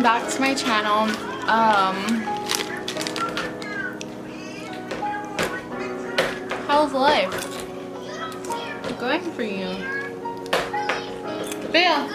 welcome back to my channel. How's life going for you? Bea!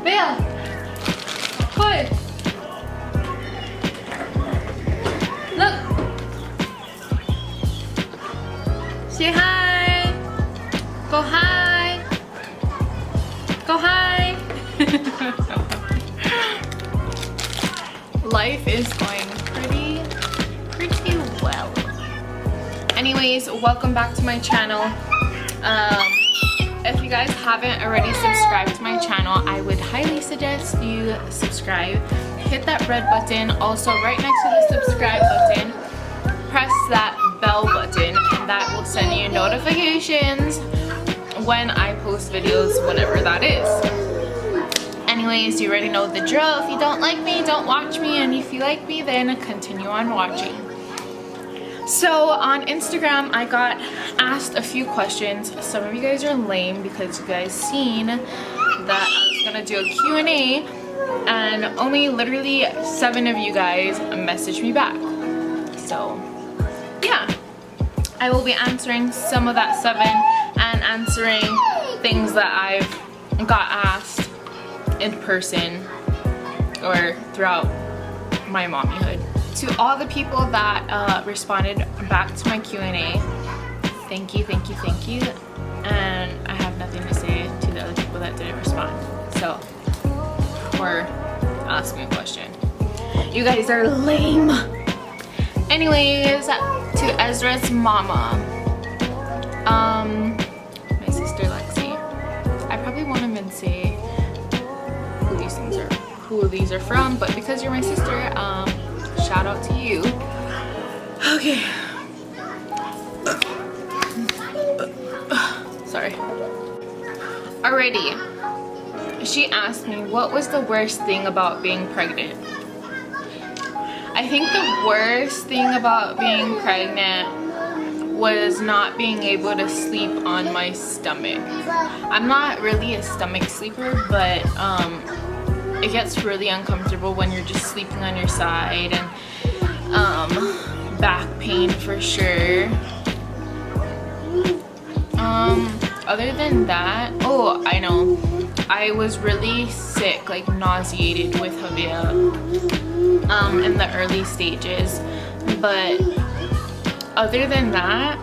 Bea! Good! Look! Say hi! Go hi! Go hi! Life is going pretty well. Anyways, welcome back to my channel. If you guys haven't already subscribed to my channel, I would highly suggest you subscribe. Hit that red button. Also, right next to the subscribe button, press that bell button, and that will send you notifications when I post videos, whenever that is. Anyways, you already know the drill. If you don't like me, don't watch me, and if you like me, then continue on watching. So on Instagram, I got asked a few questions. Some of you guys are lame because you guys seen that I was gonna do a Q&A, and only literally 7 of you guys messaged me back. So yeah, I will be answering some of that 7 and answering things that I've got asked in person or throughout my mommyhood. To all the people that responded back to my Q&A, thank you. And I have nothing to say to the other people that didn't respond. So, or ask me a question. You guys are lame. Anyways, to Ezra's mama, my sister Lexi. I probably won't even say who these are from, but because you're my sister, shout out to you. Okay. Sorry. Alrighty. She asked me, what was the worst thing about being pregnant? I think the worst thing about being pregnant was not being able to sleep on my stomach. I'm not really a stomach sleeper, but it gets really uncomfortable when you're just sleeping on your side, and back pain for sure. Other than that, oh, I know, I was really sick, like nauseated with Javier in the early stages, but other than that,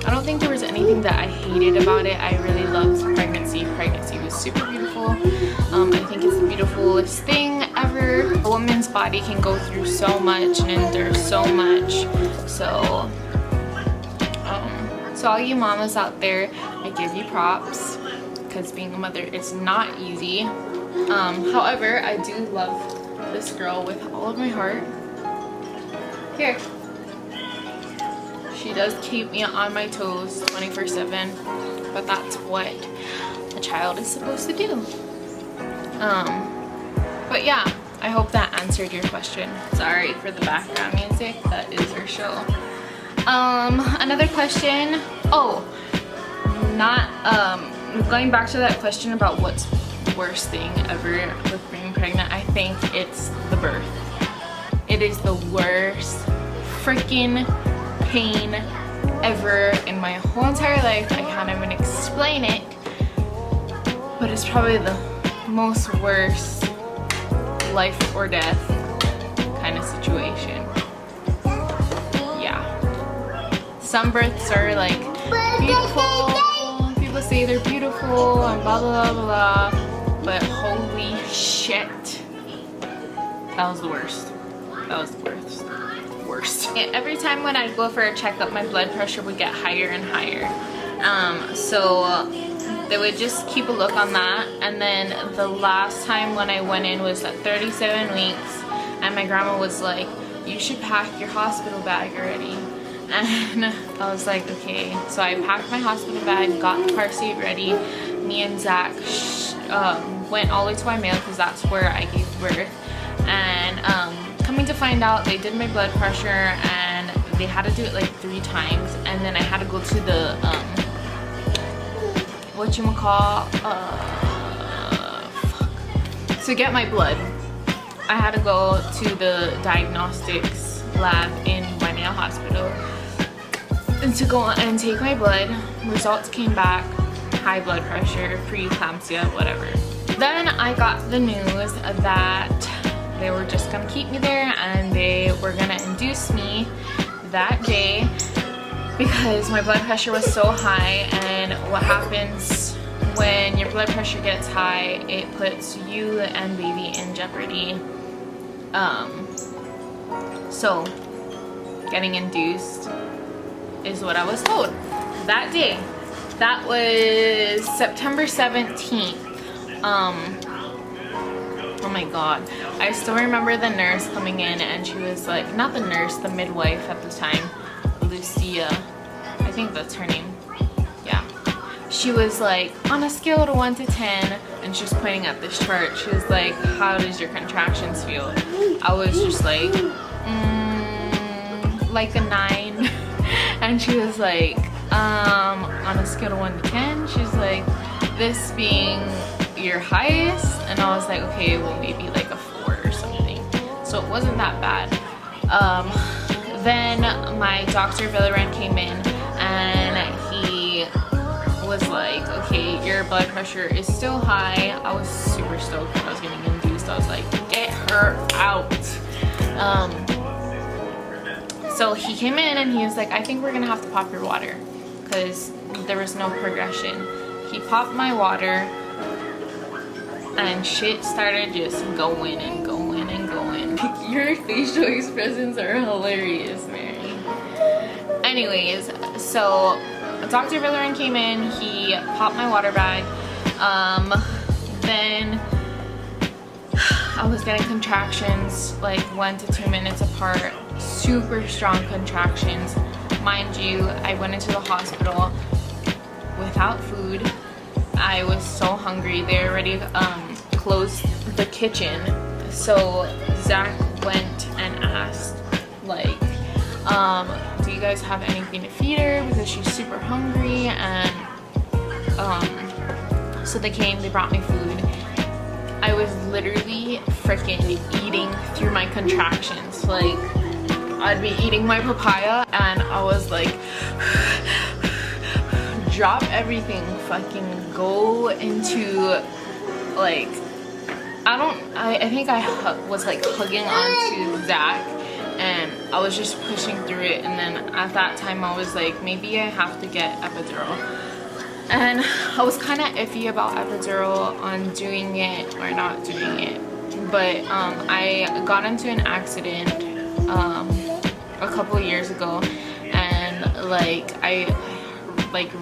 I don't think there was anything that I hated about it. I really loved pregnancy. Pregnancy was super beautiful. I think it's the beautifulest thing ever. A woman's body can go through so much and endure so much. So all you mamas out there, I give you props, because being a mother is not easy. However, I do love this girl with all of my heart. Here. She does keep me on my toes 24/7, but that's what a child is supposed to do. But yeah, I hope that answered your question. Sorry for the background music, that is her show. Another question. Oh, not going back to that question about what's the worst thing ever with being pregnant. I think it's the birth. It is the worst freaking pain ever in my whole entire life. I can't even explain it, but it's probably the most worst life or death kind of situation. Yeah, some births are like beautiful, people say they're beautiful and blah blah blah blah, but holy shit, that was the worst. That was the worst. Every time when I'd go for a checkup, my blood pressure would get higher and higher. So they would just keep a look on that. And then the last time when I went in was at 37 weeks, and my grandma was like, you should pack your hospital bag already. And I was like, okay. So I packed my hospital bag, got the car seat ready. Me and Zach went all the way to my mail because that's where I gave birth. And coming to find out, they did my blood pressure and they had to do it like 3 times, and then I had to go to the whatchamacall, to get my blood, I had to go to the diagnostics lab in Waimea Hospital and to go and take my blood. Results came back, high blood pressure, preeclampsia, whatever. Then I got the news that they were just gonna keep me there and they were gonna induce me that day because my blood pressure was so high. And what happens when your blood pressure gets high, it puts you and baby in jeopardy. So getting induced is what I was told that day. That was September 17th. Oh my god, I still remember the nurse coming in and she was like, not the nurse, the midwife at the time, Lucia, I think that's her name. Yeah, she was like, on a scale of 1 to 10, and she was pointing at this chart. She was like, how does your contractions feel? I was just like a 9. And she was like, on a scale of 1 to 10, she's like, this being your highest, and I was like, okay, well maybe like a 4 or something. So it wasn't that bad. Then my Dr. Villaran came in and he was like, okay, your blood pressure is still high. I was super stoked when I was getting induced. I was like, get her out. So he came in and he was like, I think we're gonna have to pop your water because there was no progression. He popped my water and shit started just going and going and going. Your facial expressions are hilarious, Mary. Anyways, so Dr. Villaran came in, he popped my water bag. Then I was getting contractions like 1 to 2 minutes apart, super strong contractions. Mind you, I went into the hospital without food. I was so hungry. They already closed the kitchen. So Zach went and asked, like, do you guys have anything to feed her because she's super hungry? And so they came, they brought me food. I was literally freaking eating through my contractions. Like, I'd be eating my papaya and I was like, drop everything, fucking go into, like, I think I was like hugging onto Zach and I was just pushing through it. And then at that time I was like, maybe I have to get epidural. And I was kind of iffy about epidural on doing it or not doing it. But I got into an accident a couple years ago and like I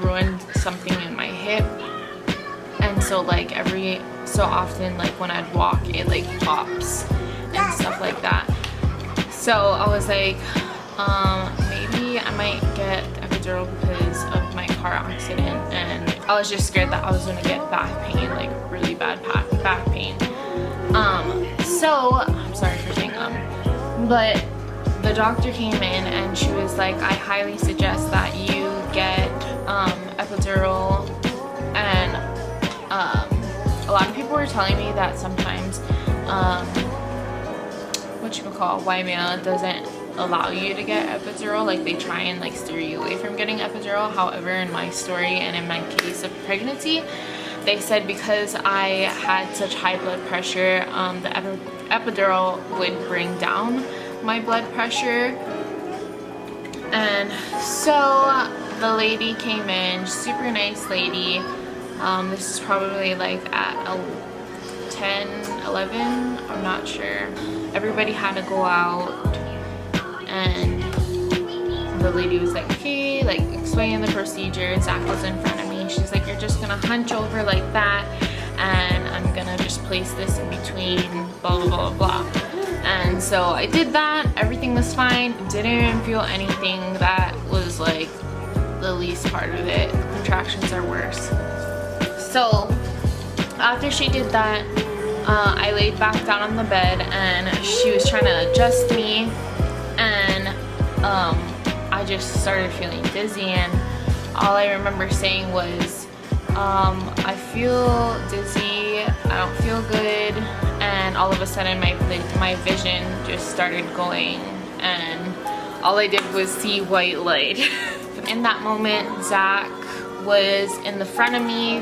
ruined something in my hip. And so like every so often, like when I'd walk, it like pops and stuff like that. So I was like, maybe I might get epidural because of my car accident. And I was just scared that I was gonna get back pain, like really bad back pain. So I'm sorry for saying but the doctor came in and she was like, I highly suggest that you get epidural. And a lot of people were telling me that sometimes Waimea doesn't allow you to get epidural. Like they try and like steer you away from getting epidural. However, in my story and in my case of pregnancy, they said because I had such high blood pressure, the epidural would bring down my blood pressure. And so the lady came in, super nice lady. This is probably like at 10, 11, I'm not sure. Everybody had to go out and the lady was like, okay, like explaining the procedure. Zach was in front of me. She's like, you're just gonna hunch over like that and I'm gonna just place this in between blah, blah, blah, blah. And so I did that. Everything was fine. Didn't even feel anything. That was like the least part of it. Contractions are worse. So after she did that, I laid back down on the bed and she was trying to adjust me, and I just started feeling dizzy, and all I remember saying was, I feel dizzy, I don't feel good, all of a sudden my vision just started going, and all I did was see white light. In that moment, Zach was in the front of me.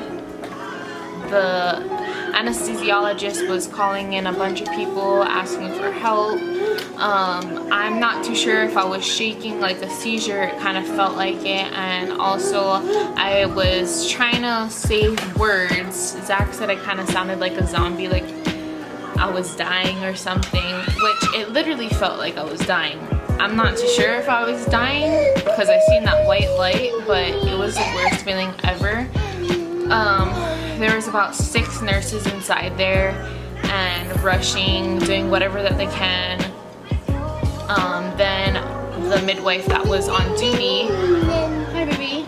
The anesthesiologist was calling in a bunch of people asking for help. I'm not too sure if I was shaking like a seizure. It kind of felt like it. And also I was trying to say words. Zach said I kind of sounded like a zombie, like I was dying or something, which it literally felt like I was dying. I'm not too sure if I was dying because I seen that white light, but it was the worst feeling ever. There was about 6 nurses inside there and rushing, doing whatever that they can. Then the midwife that was on duty, hi baby,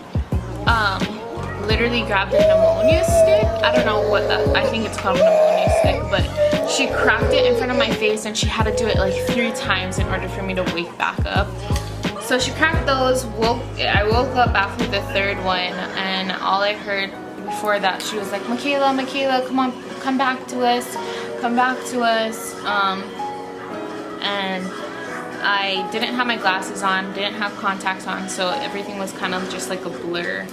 literally grabbed a pneumonia stick. I don't know what that, I think it's called a pneumonia stick, but she cracked it in front of my face and she had to do it like 3 times in order for me to wake back up. So she cracked those. I woke up after the 3rd one, and all I heard before that, she was like, Michaela, come on, come back to us, come back to us. And I didn't have my glasses on, didn't have contacts on, so everything was kind of just like a blur.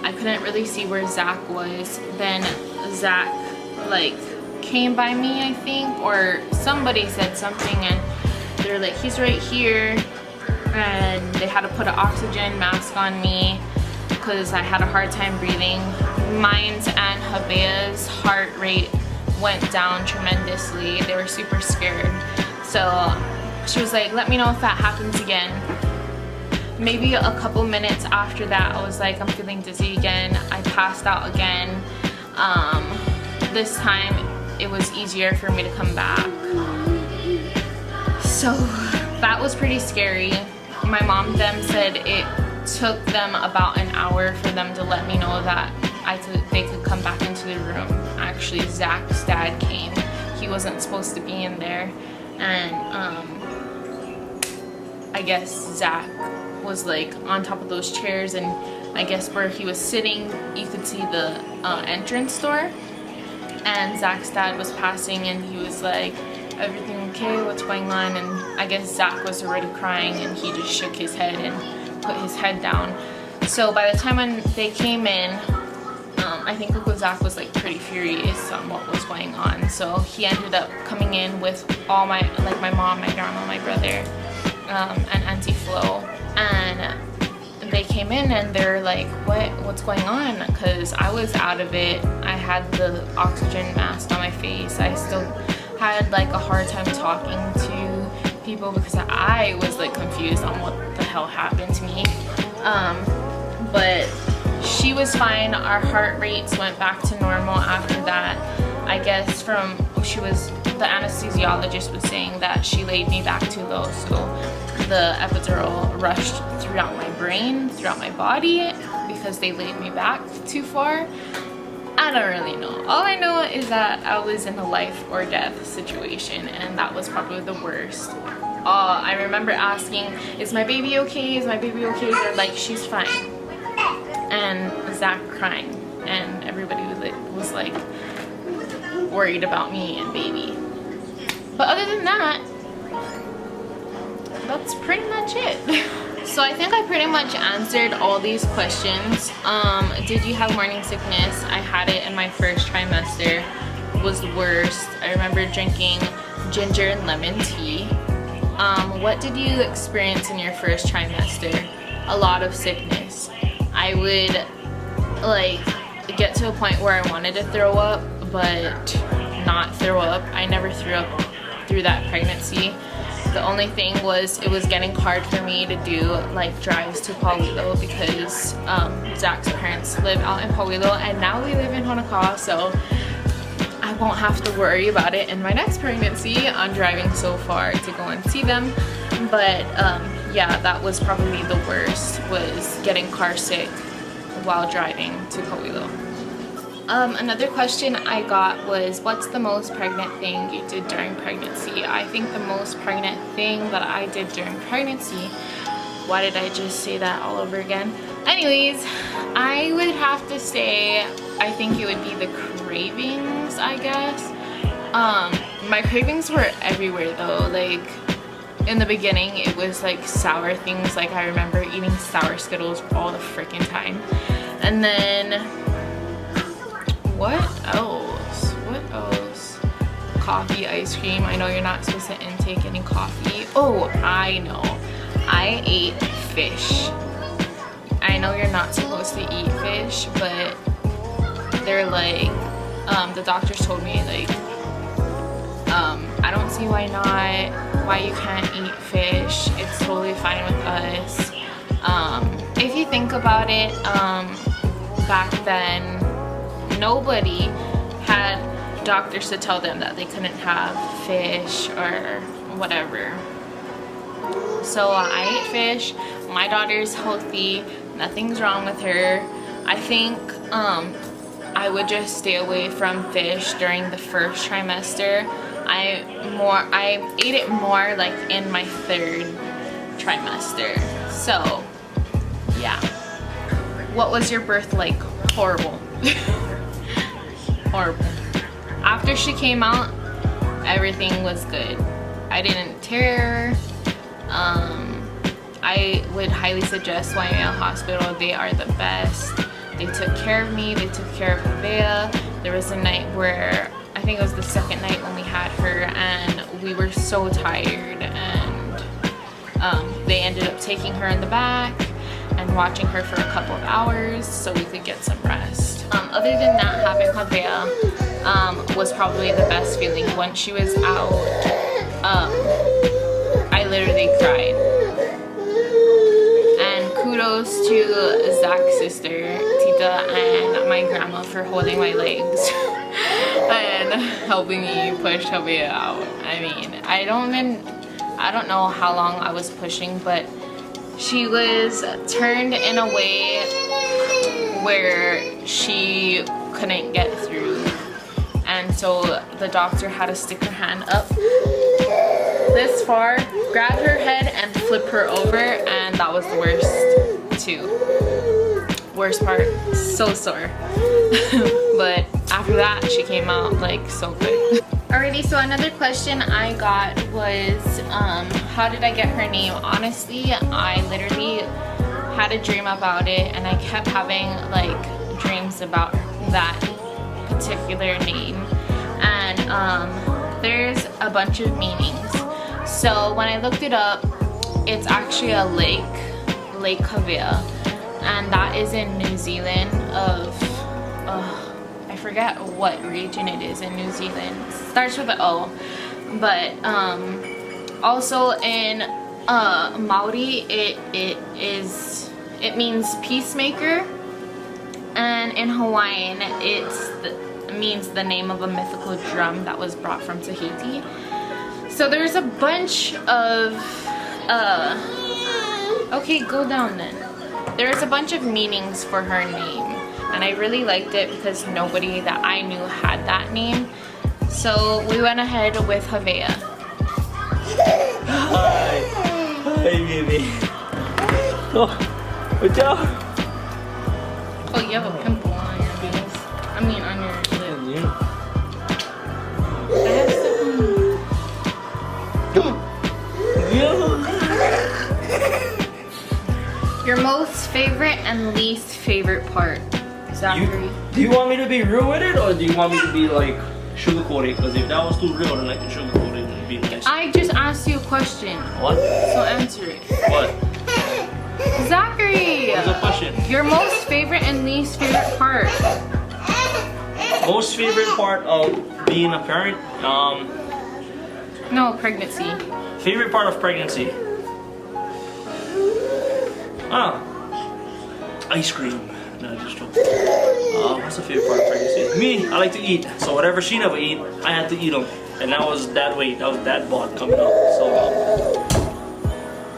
I couldn't really see where Zach was. Then Zach like came by me, I think, or somebody said something, and they're like, he's right here. And they had to put an oxygen mask on me because I had a hard time breathing. Mine's and Habea's heart rate went down tremendously. They were super scared. So she was like, let me know if that happens again. Maybe a couple minutes after that, I was like, I'm feeling dizzy again. I passed out again. This time it was easier for me to come back. So that was pretty scary. My mom them said it took them about an hour for them to let me know that they could come back into the room. Actually, Zach's dad came. He wasn't supposed to be in there, and I guess Zach was like on top of those chairs, and I guess where he was sitting, you could see the entrance door, and Zach's dad was passing, and he was like, everything okay, what's going on? And I guess Zach was already crying, and he just shook his head and put his head down. So by the time when they came in, I think Uncle Zach was like pretty furious on what was going on. So he ended up coming in with all my mom, my grandma, my brother, and Auntie Flo, and they came in and they're like, what's going on? Because I was out of it. I had the oxygen mask on my face. I still had like a hard time talking to people because I was like confused on what the hell happened to me. But she was fine. Our heart rates went back to normal after that. I guess the anesthesiologist was saying that she laid me back too low, so the epidural rushed throughout my brain, throughout my body, because they laid me back too far. I don't really know. All I know is that I was in a life or death situation, and that was probably the worst. I remember asking, is my baby okay? Is my baby okay? They're like, she's fine. And Zach crying, and everybody was like worried about me and baby. But other than that, that's pretty much it. So I think I pretty much answered all these questions. Did you have morning sickness? I had it in my first trimester. It was the worst. I remember drinking ginger and lemon tea. What did you experience in your first trimester? A lot of sickness. I would like get to a point where I wanted to throw up, but not throw up. I never threw up through that pregnancy. The only thing was it was getting hard for me to do like drives to Paulito because Zach's parents live out in Paulito, and now we live in Honokawa, so I won't have to worry about it in my next pregnancy on driving so far to go and see them. But yeah, that was probably the worst, was getting car sick while driving to Paulito. Another question I got was, what's the most pregnant thing you did during pregnancy? I think the most pregnant thing that I did during pregnancy, why did I just say that all over again? Anyways, I would have to say, I think it would be the cravings, I guess. My cravings were everywhere though. Like in the beginning it was like sour things. Like I remember eating sour Skittles all the freaking time. And then what else? What else? Coffee, ice cream. I know you're not supposed to intake any coffee. Oh, I know. I ate fish. I know you're not supposed to eat fish, but they're like, the doctors told me like, I don't see why not, why you can't eat fish. It's totally fine with us. If you think about it, back then, nobody had doctors to tell them that they couldn't have fish or whatever. So I ate fish. My daughter's healthy. Nothing's wrong with her. I think I would just stay away from fish during the first trimester. I ate it more like in my third trimester. So yeah. What was your birth like? Horrible. Horrible. After she came out, everything was good. I didn't tear. I would highly suggest YML Hospital. They are the best. They took care of me. They took care of Bea. There was a night where, I think it was the second night when we had her, and we were so tired, and they ended up taking her in the back and watching her for a couple of hours so we could get some rest. Other than that, having Bea was probably the best feeling. Once she was out, I literally cried. And kudos to Zach's sister, Tita, and my grandma for holding my legs and helping me push Bea out. I mean, I don't know how long I was pushing, but she was turned in a way where she couldn't get through, and so the doctor had to stick her hand up this far, grab her head and flip her over, and that was the worst too. Worst part, so sore. But after that she came out like so good. Alrighty, so another question I got was how did I get her name? Honestly, I literally had a dream about it, and I kept having like dreams about that particular name, and there's a bunch of meanings. So when I looked it up, it's actually a lake, Lake Havea, and that is in New Zealand I forget what region it is in New Zealand. It starts with an O, but also in Maori it means peacemaker, and in Hawaiian it means the name of a mythical drum that was brought from Tahiti. So there's a bunch of okay, go down then. There's a bunch of meanings for her name, and I really liked it because nobody that I knew had that name. So we went ahead with Havea. Hi. Hi, baby. Oh, good job. Oh, you have a pimple on your face. I mean, on your lip. Yeah. I have some. Your most favorite and least favorite part, Zachary? Do you want me to be real with it, or do you want me to be like sugarcoat it? Because if that was too real, then I can sugarcoat it and be nice. I just asked you a question. What? So answer it. What? Zachary! What's the question? Your most favorite and least favorite part. Most favorite part of being a parent? No, pregnancy. Favorite part of pregnancy? Ice cream. No, just joking. What's the favorite part of pregnancy? Me, I like to eat. So whatever she never eat, I had to eat them. And that was that weight, that was that bod coming up. So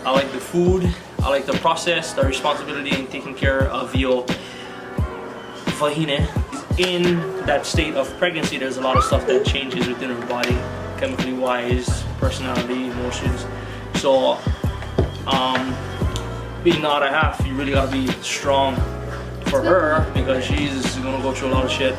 I like the food, I like the process, the responsibility in taking care of your vagina. In that state of pregnancy, there's a lot of stuff that changes within her body, chemically wise, personality, emotions. So being not a half, you really gotta be strong for her, because she's gonna go through a lot of shit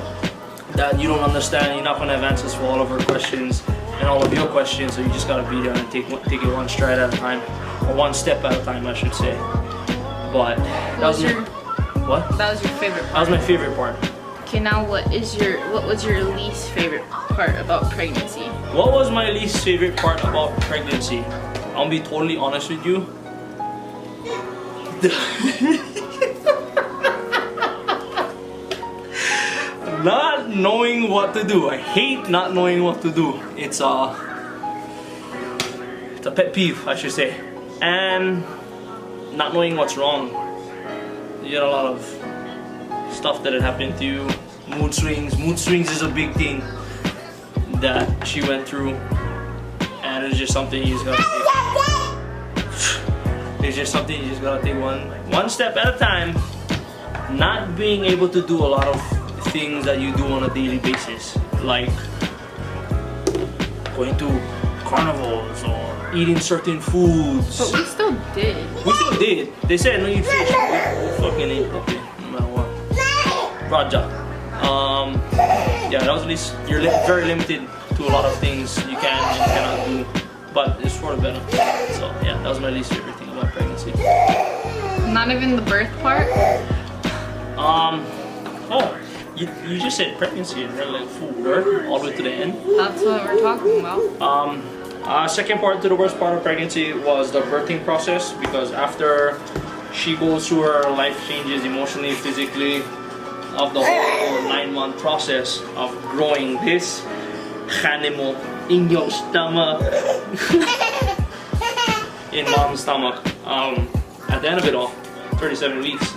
that you don't understand. You're not gonna have answers for all of her questions. and all of your questions. So you just gotta be there and take it one stride at a time, or one step at a time, I should say. But that was your what? That was your favorite part. That was my favorite part. Okay, now what was your least favorite part about pregnancy? What was my least favorite part about pregnancy? I'll be totally honest with you. Not knowing what to do. I hate not knowing what to do. It's a pet peeve, I should say. And not knowing what's wrong. You get a lot of stuff that had happened to you. Mood swings. Mood swings is a big thing that she went through. And it's just something you just gotta take. It's just something you just gotta take one step at a time. Not being able to do a lot of things that you do on a daily basis, like going to carnivals or eating certain foods. But we still did. We still did. They said no eat fish. We fucking ate puppy, no matter what. Raja. Yeah, that was at least you're very limited to a lot of things you can and cannot do, but it's for the better. So yeah, that was my least favorite thing about pregnancy. Not even the birth part. Oh, you just said pregnancy and they're like full birth all the way to the end. That's what we're talking about. Second part to the worst part of pregnancy was the birthing process, because after she goes through her life changes emotionally, physically, of the whole 9-month process of growing this animal in your stomach, in mom's stomach. At the end of it all, 37 weeks,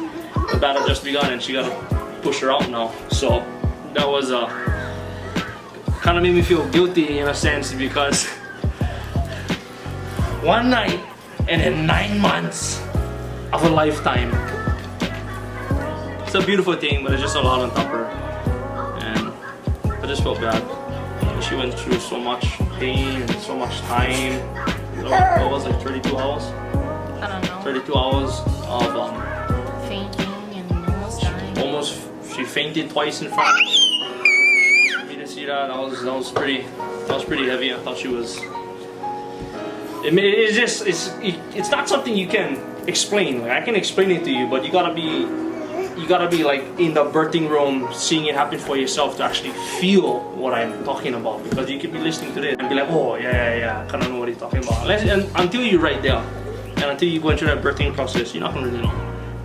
the battle just begun and she got to push her out now. So that was kind of made me feel guilty in a sense, because one night and then 9 months of a lifetime. It's a beautiful thing, but it's just a lot on top of her. And I just felt bad. She went through so much pain and so much time. What was it, 32 hours? I don't know. 32 hours of fainting and almost dying. She fainted twice in front of me. You didn't see that? That was pretty heavy. I thought she was. It's not something you can explain. Like, I can explain it to you, but you gotta be like in the birthing room, seeing it happen for yourself to actually feel what I'm talking about. Because you could be listening to this and be like, oh yeah, I kind of know what he's talking about. And until you're right there, and until you go into that birthing process, you're not gonna really know.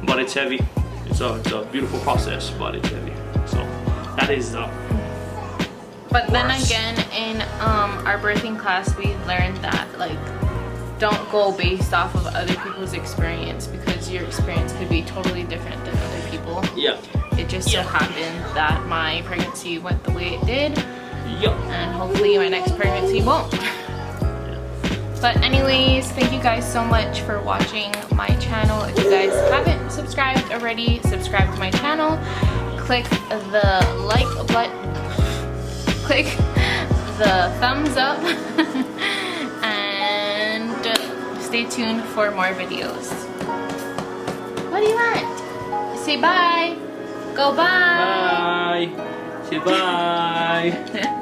But it's heavy. It's a beautiful process, but it's heavy. So that is the. But then again, in our birthing class, we learned that like, don't go based off of other people's experience, because your experience could be totally different than other people. Yeah. It just so happened that my pregnancy went the way it did. Yep. And hopefully my next pregnancy won't. But anyways, thank you guys so much for watching my channel. If you guys haven't subscribed already, subscribe to my channel. Click the like button. Click the thumbs up. And stay tuned for more videos. What do you want? Say bye. Go bye. Bye. Say bye.